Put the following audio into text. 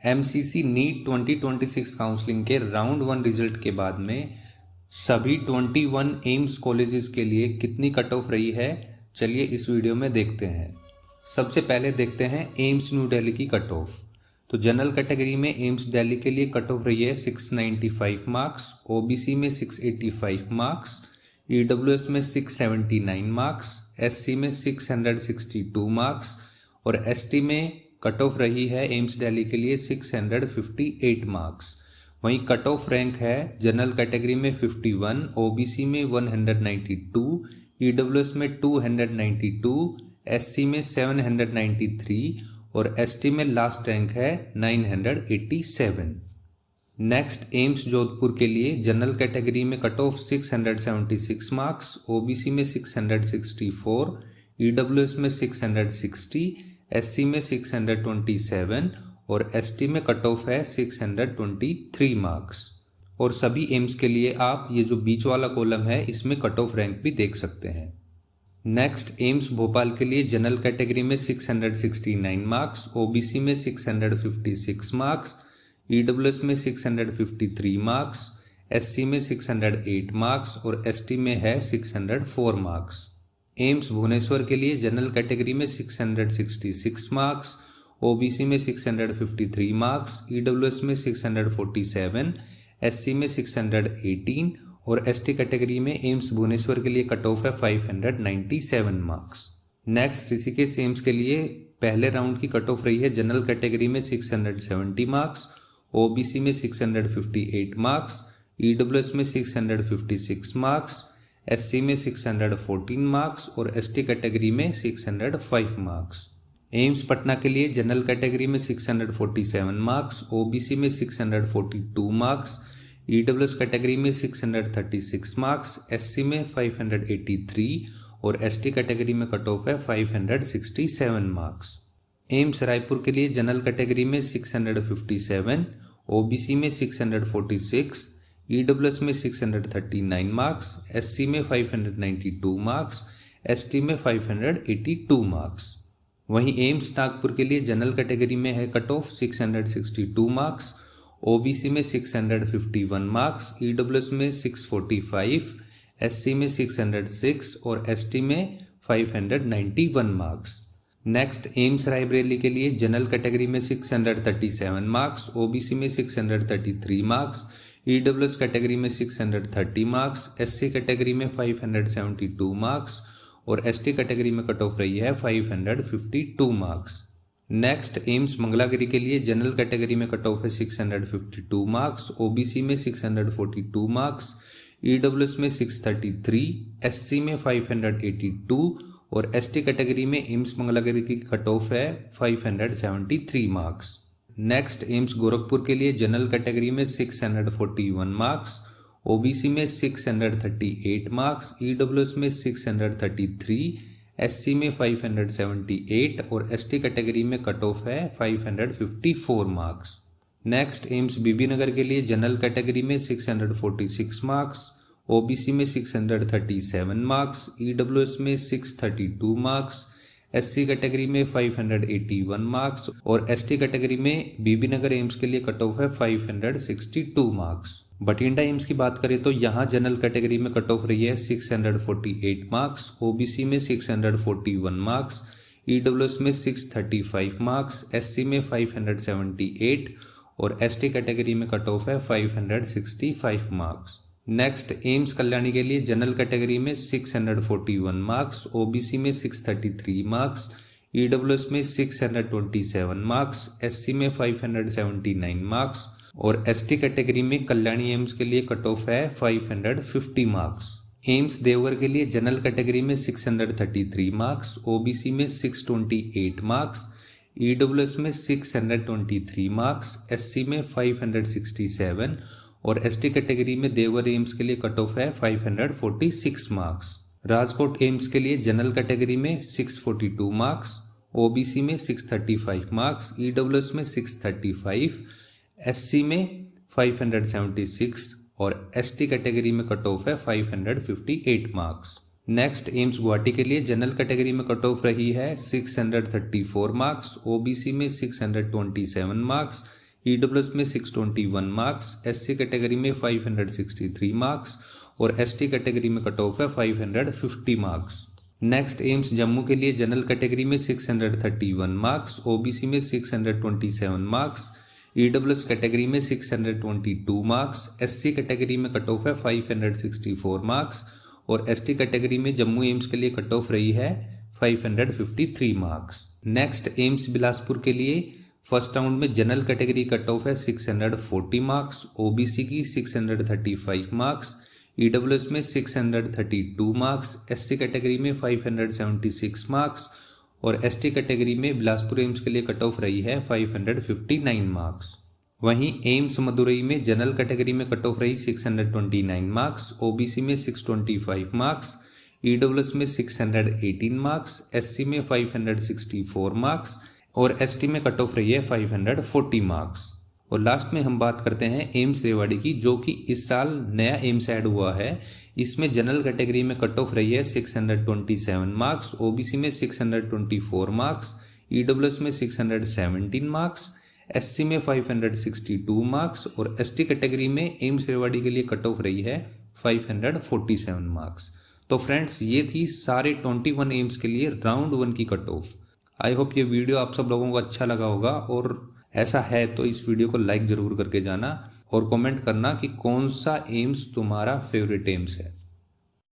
MCC NEET 2026 counselling के round 1 result के बाद में सभी 21 एम्स कॉलेजेस के लिए कितनी कट ऑफ रही है, चलिए इस वीडियो में देखते हैं। सबसे पहले देखते हैं एम्स न्यू दिल्ली की कट ऑफ। तो जनरल कैटेगरी में एम्स दिल्ली के लिए कट ऑफ रही है 695 मार्क्स, ओबीसी में 685 मार्क्स, ईडब्ल्यूएस में 679 मार्क्स, एससी में 662 मार्क्स और एसटी में कट ऑफ रही है एम्स दिल्ली के लिए 658 मार्क्स। वहीं कट ऑफ रैंक है जनरल कैटेगरी में 51, ओबीसी में 192, ईडब्ल्यूएस में 292, एससी में 793 और एसटी में लास्ट रैंक है 987। नेक्स्ट एम्स जोधपुर के लिए जनरल कैटेगरी में कट ऑफ 676 मार्क्स, ओबीसी में 664, ईडब्ल्यूएस में 660, एससी में 627 और एसटी में कट ऑफ है 623 मार्क्स। और सभी एम्स के लिए आप ये जो बीच वाला कॉलम है इसमें कट ऑफ रैंक भी देख सकते हैं। नेक्स्ट एम्स भोपाल के लिए जनरल कैटेगरी में 669 मार्क्स, ओबीसी में 656 मार्क्स, ईडब्ल्यूएस में 653 मार्क्स, एससी में 608 मार्क्स और एसटी में है 604 मार्क्स। एम्स भुवनेश्वर के लिए जनरल कैटेगरी में 666 मार्क्स, ओबीसी में 653 मार्क्स, ईडब्ल्यूएस में 647, एससी में 618 और एसटी कैटेगरी में एम्स भुवनेश्वर के लिए कट ऑफ है 597 मार्क्स। नेक्स्ट ऋषिकेश एम्स के लिए पहले राउंड की कट ऑफ रही है जनरल कैटेगरी में 670 मार्क्स, ओबीसी में 658 मार्क्स, ईडब्ल्यूएस में 656 मार्क्स, एससी में 614 मार्क्स और एसटी कैटेगरी में 605 मार्क्स। एम्स पटना के लिए जनरल कैटेगरी में 647 मार्क्स, ओबीसी में 642 मार्क्स, ईडब्ल्यूएस कैटेगरी में 636 मार्क्स, एससी में 583 और एसटी कैटेगरी में कट ऑफ है 567 मार्क्स। एम्स रायपुर के लिए जनरल कैटेगरी में 657, ओबीसी में 646, ईडब्ल्यूएस में 639 मार्क्स, एससी में 592 मार्क्स, एसटी में 582 मार्क्स। वहीं एम्स नागपुर के लिए जनरल कैटेगरी में है कट ऑफ 662 मार्क्स, ओबीसी में 651 मार्क्स, ईडब्ल्यूएस में 645, एससी में 606 और एसटी में 591 मार्क्स। नेक्स्ट एम्स रायबरेली के लिए जनरल कैटेगरी में 637 मार्क्स, ओबीसी में 633 मार्क्स, ईडब्ल्यूएस कैटेगरी में 630 मार्क्स, एससी कैटेगरी में 572 मार्क्स और एसटी कैटेगरी में कट ऑफ रही है 552 मार्क्स। नेक्स्ट एम्स मंगलागिरी के लिए जनरल कैटेगरी में कट ऑफ है 652 मार्क्स, ओबीसी में 642 मार्क्स, ईडब्ल्यूएस में 633, एससी में 582 और एसटी कैटेगरी में एम्स मंगलागिरी की कट ऑफ है 573 मार्क्स। नेक्स्ट एम्स गोरखपुर के लिए जनरल कैटेगरी में 641 मार्क्स, ओबीसी में 638 मार्क्स, ईडब्ल्यूएस में 633, एससी में 578 और एसटी कैटेगरी में कट ऑफ है 554 मार्क्स। नेक्स्ट एम्स बीबी नगर के लिए जनरल कैटेगरी में 646 मार्क्स, ओबीसी में 637 मार्क्स, ईडब्ल्यूएस में 632 मार्क्स, एससी कैटेगरी में 581 मार्क्स और एसटी कैटेगरी में बीबी नगर एम्स के लिए कट ऑफ है 562 मार्क्स। बठिंडा एम्स की बात करें तो यहाँ जनरल कैटेगरी में कट ऑफ रही है 648 मार्क्स, ओबीसी में 641 मार्क्स, ईडब्ल्यूएस में 635 मार्क्स, एससी में 578 और एसटी कैटेगरी में कट ऑफ है 565 मार्क्स। नेक्स्ट एम्स कल्याणी के लिए जनरल कैटेगरी में 641 मार्क्स, ओबीसी में 633 मार्क्स, ईडब्ल्यूएस में 627 मार्क्स, एससी में 579 मार्क्स और एसटी कैटेगरी में कल्याणी एम्स के लिए कट ऑफ है 550 मार्क्स। एम्स देवघर के लिए जनरल कैटेगरी में 633 मार्क्स, ओबीसी में 628 मार्क्स, ईडब्ल्यूएस में 623 मार्क्स, एससी में 567 और एसटी कैटेगरी में देवघर एम्स के लिए कट ऑफ है 546 मार्क्स। राजकोट एम्स के लिए जनरल कैटेगरी में 642 मार्क्स, ओबीसी में 635 मार्क्स, ईडब्ल्यूएस में 635, एससी में 576 और एसटी कैटेगरी में कट ऑफ है 558 मार्क्स। नेक्स्ट एम्स गुवाहाटी के लिए जनरल कैटेगरी में कट ऑफ रही है 634 मार्क्स, ओबीसी में 627 मार्क्स, EWS में 621 मार्क्स, SC कैटेगरी में 563 मार्क्स और ST कैटेगरी में कट ऑफ है 550 मार्क्स। नेक्स्ट एम्स जम्मू के लिए जनरल कैटेगरी में 631 मार्क्स, OBC में 627 मार्क्स, EWS कैटेगरी में 622 मार्क्स, SC कैटेगरी में कट ऑफ है 564 मार्क्स और ST कैटेगरी में जम्मू एम्स के लिए कट ऑफ रही है 553 मार्क्स। नेक्स्ट एम्स बिलासपुर के लिए फर्स्ट राउंड में जनरल कैटेगरी कट ऑफ है 640 मार्क्स, OBC की 635 मार्क्स, EWS में 632 मार्क्स, SC कैटेगरी में 576 मार्क्स और ST कैटेगरी में बिलासपुर एम्स के लिए कट ऑफ रही है 559 मार्क्स। वहीं एम्स मदुरई में जनरल कैटेगरी में कट ऑफ रही 629 मार्क्स, OBC में 625 मार्क्स, EWS में 618 मार्क्स, SC में 564 मार्क्स और ST में कट ऑफ रही है 540 मार्क्स। और लास्ट में हम बात करते हैं एम्स रेवाड़ी की, जो कि इस साल नया एम्स ऐड हुआ है। इसमें जनरल कैटेगरी में कट ऑफ रही है 627 मार्क्स, OBC में 624 मार्क्स, EWS में 617 मार्क्स, SC में 562 मार्क्स और ST कैटेगरी में एम्स रेवाड़ी के लिए कट ऑफ रही है 547 मार्क्स। तो फ्रेंड्स, ये थी सारे 21 एम्स के लिए राउंड 1 की कट ऑफ। आई होप ये वीडियो आप सब लोगों को अच्छा लगा होगा, और ऐसा है तो इस वीडियो को लाइक ज़रूर करके जाना और कमेंट करना कि कौन सा एम्स तुम्हारा फेवरेट एम्स है।